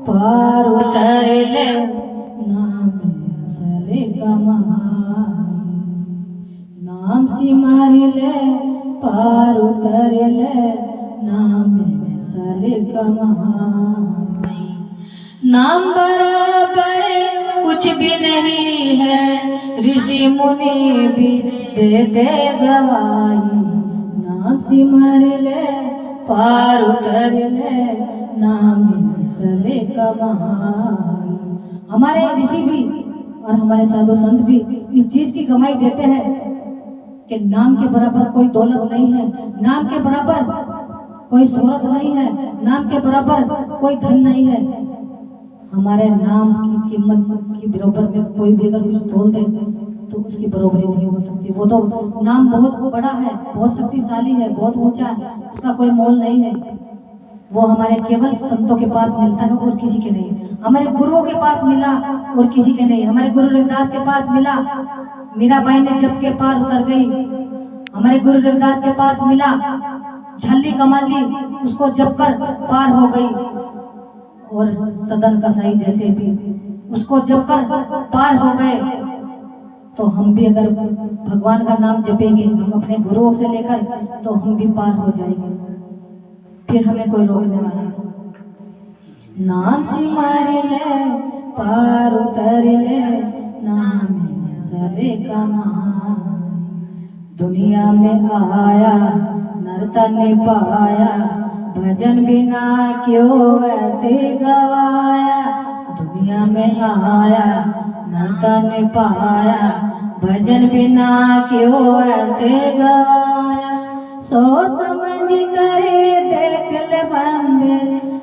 पार उतर ले नाम सले कमाई, नाम सिमारी ले पार उतर ले नाम सले कमाई। नाम बराबर कुछ भी नहीं है, ऋषि मुनि भी देते गवाही। नाम सिमर ले पार उतर ले नाम सले कमाई। हमारे ऋषि भी और हमारे साधु संत भी इस चीज की गवाही देते हैं कि नाम के बराबर कोई दौलत नहीं है, नाम के बराबर कोई शोहरत नहीं है, नाम के बराबर कोई धन नहीं है। हमारे नाम की कीमत की बराबर में कोई भी अगर कुछ तोल दे तो उसकी बराबरी नहीं हो सकती। वो तो नाम बहुत बड़ा है, बहुत शक्तिशाली है, बहुत ऊंचा है, उसका कोई मोल नहीं है। वो हमारे केवल संतों के पास मिलता है और किसी के नहीं। हमारे गुरुओं के पास मिला और किसी के नहीं। हमारे गुरु रविदास के पास मिला, मीराबाई ने जब के पार उतर गई। हमारे गुरु रविदास के पास मिला, झल्ली कमाली उसको जब कर पार हो गई। और सदन कसाई जैसे भी उसको जब कर पार हो गए। तो हम भी अगर भगवान का नाम जपेंगे, हम अपने गुरुओं से लेकर, तो हम भी पार हो जाएंगे, फिर हमें कोई रोकने वाला नहीं। नाम सिमर ले पार उतर ले नाम सले कमाई। दुनिया में आया नर्तन पाया, भजन बिना क्यों व्यर्थ गवाया। दुनिया में आया नर्तन पाया, भजन बिना क्यों व्यर्थ गवाया। सोच समझ करे देख ले बंदे,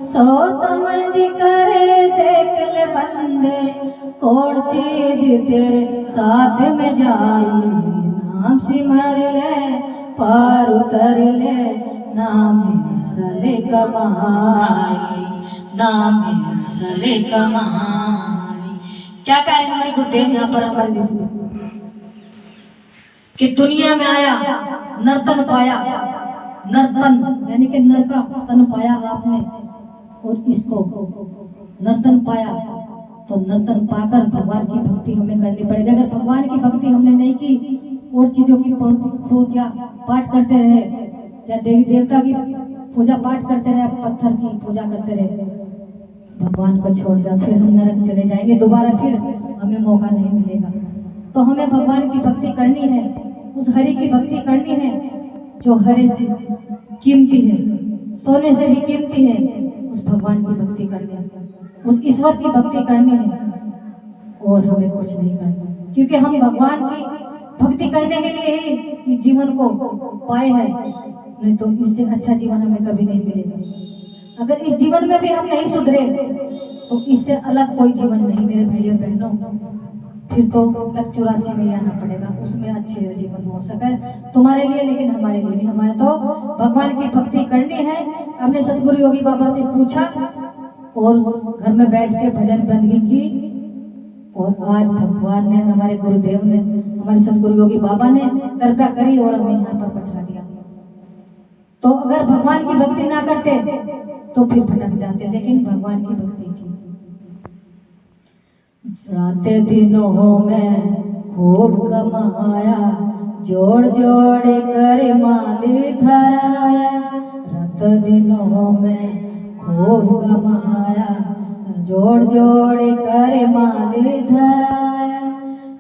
सोच समझ करे देख ले बंदे, कौन चीज तेरे साथ में जाई। नाम सिमर ले पार उतर ले नाम सले कमाई, नाम सले कमाई। क्या कह रहे हमारे गुरुदेव यहाँ पर हमारे लिए कि दुनिया में आया नर्तन पाया, नर्तन यानी कि नर का तन पाया आपने, और इसको नर्तन पाया तो नर्तन पाकर भगवान की भक्ति हमें करनी पड़ेगी। अगर भगवान की भक्ति हमने नहीं की और चीजों की पूजा पाठ करते रहे या देवी देवता की पूजा पाठ करते रहे, पत्थर की पूजा करते रहे, भगवान को छोड़ दिया, फिर हम नरक चले जाएंगे, दोबारा फिर हमें मौका नहीं मिलेगा। तो हमें भगवान की भक्ति करनी है, उस हरि की भक्ति करनी है जो हरि से कीमती है, सोने से भी कीमती है। उस भगवान की भक्ति करनी है, उस ईश्वर की भक्ति करनी है, और हमें कुछ नहीं करना, क्योंकि हम भगवान की भक्ति करने के लिए ही इस जीवन को पाए हैं। नहीं तो इससे अच्छा जीवन हमें कभी नहीं मिलेगा। अगर इस जीवन में भी हम नहीं सुधरे तो इससे अलग कोई जीवन नहीं मेरे भाइयों बहनों। फिर तो 84 में आना पड़ेगा, उसमें अच्छे जीवन हो सके तुम्हारे लिए, लेकिन हमारे लिए नहीं। हमारे तो भगवान की भक्ति करनी है। हमने सतगुरु योगी बाबा से पूछा और घर में बैठ के भजन बंदगी की, और आज भगवान ने, हमारे गुरुदेव ने, हमारे सतगुरु योगी बाबा ने कृपा करी और हमें यहाँ पर बैठा दिया। तो अगर भगवान की भक्ति ना करते तो फिर भटक जाते, लेकिन भगवान की भक्ति की। राते दिनों में खूब कमाया, जोड़ जोड़ कर माली धराया। रात दिनों में खूब कमाया, जोड़ जोड़ कर माली धराया।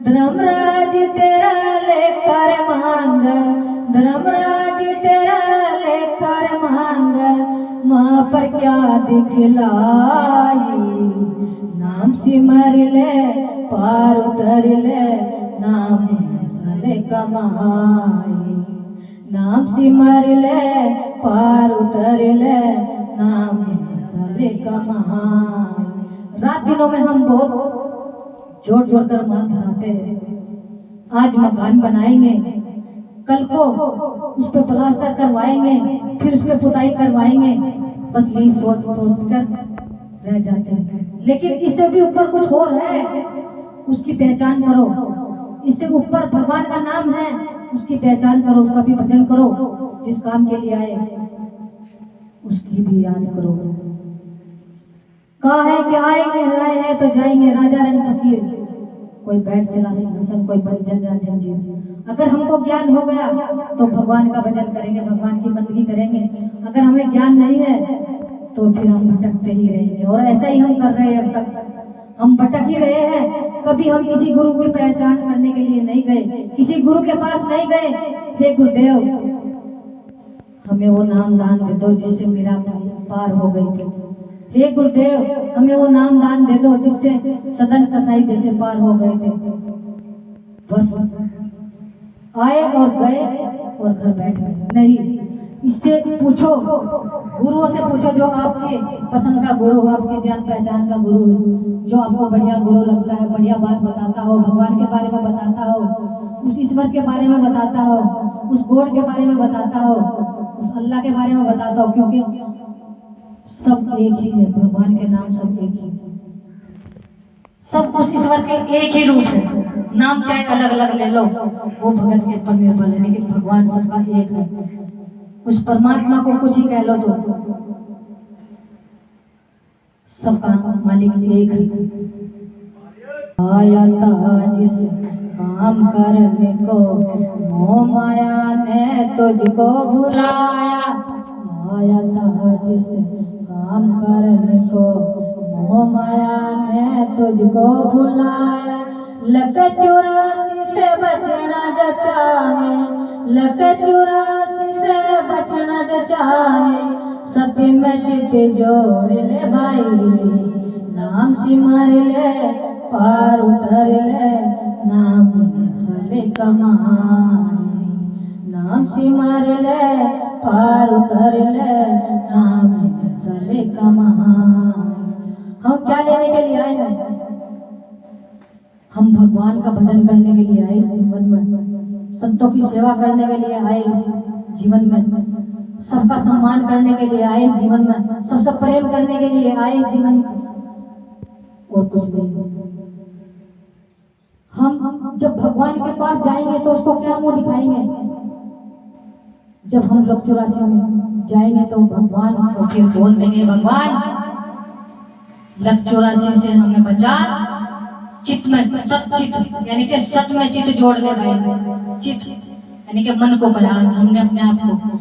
धर्मराज तेरा लेकर मांग, धर्मराज तेरा लेकर मांग, माँ पर क्या दिखलाई। नाम सिमर ले पार उतर ले नाम सले कमाई। नाम सिमर ले पार उतर ले नाम सले कमाई। रात दिनों में हम बहुत जोड़ जोड़ कर माल धराते हैं। आज मकान बनाएंगे, कल को उस पर प्लास्टर करवाएंगे, फिर उस पर पुताई करवाएंगे, बस यही सोच सोच कर रह जाते हैं। लेकिन इससे भी ऊपर कुछ और है, उसकी पहचान करो। इससे ऊपर भगवान का नाम है, उसकी पहचान करो, उसका भी भजन करो। जिस काम के लिए आए उसकी भी याद करो। कहा है कि आएंगे आए हैं तो जाएंगे राजा रंग फकीर, कोई बैठ चला सिंहासन कोई बन जंजीर। अगर हमको ज्ञान हो गया तो भगवान का भजन करेंगे, भगवान की बंदगी करेंगे। अगर हमें ज्ञान नहीं है तो फिर हम भटकते ही रहेंगे, और ऐसा ही हम कर रहे हैं। अब तक हम भटक ही रहे हैं। कभी हम किसी गुरु की पहचान करने के लिए नहीं गए, किसी गुरु के पास नहीं गए। हे गुरुदेव, हमें वो नाम दान दे दो जिससे मेरा पार हो गई थी। हे गुरुदेव, हमें वो नाम दान दे दो जिससे सदन कसाई जैसे पार हो गए थे। बस आए और गए और घर बैठ गए। नहीं, इससे पूछो, गुरुओं से पूछो जो आपके पसंद का गुरु हो, आपकी जान पहचान का गुरु है, जो आपको बढ़िया गुरु लगता है, बढ़िया बात बताता हो, भगवान के बारे में बताता हो, उस ईश्वर के बारे में बताता हो, उस गॉड के बारे में बताता हो, उस अल्लाह के बारे में बताता हो। क्योंकि सब एक ही है, भगवान के नाम सब एक ही, सब उस ईश्वर के एक ही रूप है। नाम चाहे अलग अलग ले लो, वो भगत के ऊपर निर्भर है, लेकिन भगवान सबका एक है। उस परमात्मा को कुछ ही कह लो तो सबका मालिक एक है। आया था जिस काम करने को मोह माया ने तुझको भुलाया, आया था जिस काम करने को मोह माया ने तुझको भुलाया। लक चुरासी से बचना जो चाहे, लक चुरासी से बचना जो चाहे, सती में चित जोड़ ले भाई, नाम सिमर ले पार उतर ले, नाम सले कमाई, नाम सिमर ले पार उतर ले, नाम सले कमाई। हम क्या लेने के लिए आए हैं? हम भगवान का भजन करने के लिए आए इस जीवन में, संतों की सेवा करने के लिए आए इस जीवन में, सबका सम्मान करने के लिए आए इस जीवन में, सबसे प्रेम करने के लिए आए इस जीवन में, और कुछ नहीं। हम जब भगवान के पास जाएंगे तो उसको क्या मुंह दिखाएंगे? जब हम लोग 84 में जाएंगे तो भगवान को फिर बोल देंगे, भगवान लक 84 से हमें बचा, चित में सत चित यानी कि सत में चित जोड़ ले भाई। चित यानी कि मन को बना, हमने अपने आप को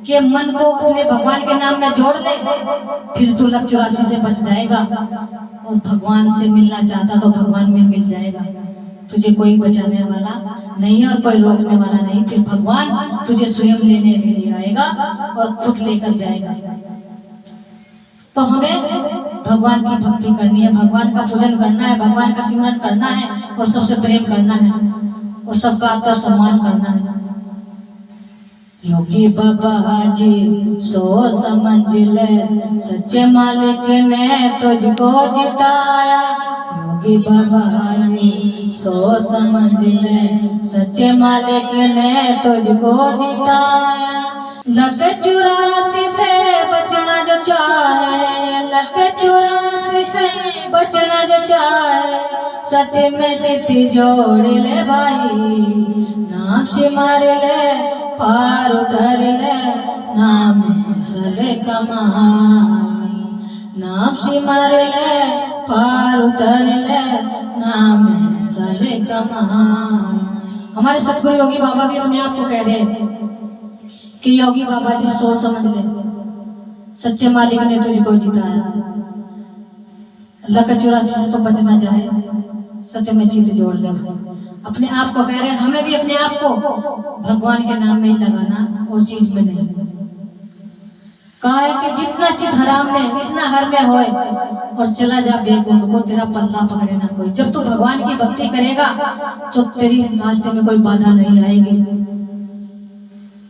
के मन को अपने भगवान के नाम में जोड़ ले, फिर तू लक 84 से बच जाएगा, और भगवान से मिलना चाहता तो भगवान में मिल जाएगा। तुझे कोई बचाने वाला नहीं है और कोई रोकने वाला नहीं। फिर भगवान तुझे स्वयं लेने के लिए आएगा और खुद लेकर जाएगा। तो हमें भगवान की भक्ति करनी है, भगवान का पूजन करना है, भगवान का सिमरन करना है, और सबसे प्रेम करना है, और सबका आदर सम्मान करना है। योगी बाबा जी सो समझ ले, सच्चे मालिक ने तुझको जिताया। योगी बाबा जी सो समझ ले, सच्चे मालिक ने तुझको जिताया। लक 84 से बचना जो चाहे, लक 84 से बचना जो चाहे, सत्य में चित जोड़ ले भाई, नाम सिमर ले पार उतर ले, नाम सले कमाई, नाम सिमर ले पार उतर ले, नाम सले कमाई। हमारे सतगुरु योगी बाबा भी अपने आप को कह रहे हैं कि योगी बाबा जी सोच समझ ले, सच्चे मालिक ने तुझको जिताया। लक 84 से तो बचना चाहे, सत्य में चित जोड़ ले। अपने आप को कह रहे हैं, हमें भी अपने आप को भगवान के नाम में ही लगाना और चीज में नहीं। कहा है कि जितना चित हराम में इतना हर में होए, और चला जा बेगुण को तेरा पल्ला पकड़े ना कोई। जब तू भगवान की भक्ति करेगा तो तेरी रास्ते में कोई बाधा नहीं आएगी,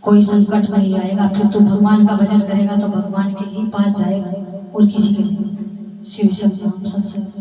कोई संकट नहीं आएगा। फिर तू भगवान का भजन करेगा तो भगवान के ही पास जाएगा और किसी के नहीं। श्री सत्य नाम सत्संग।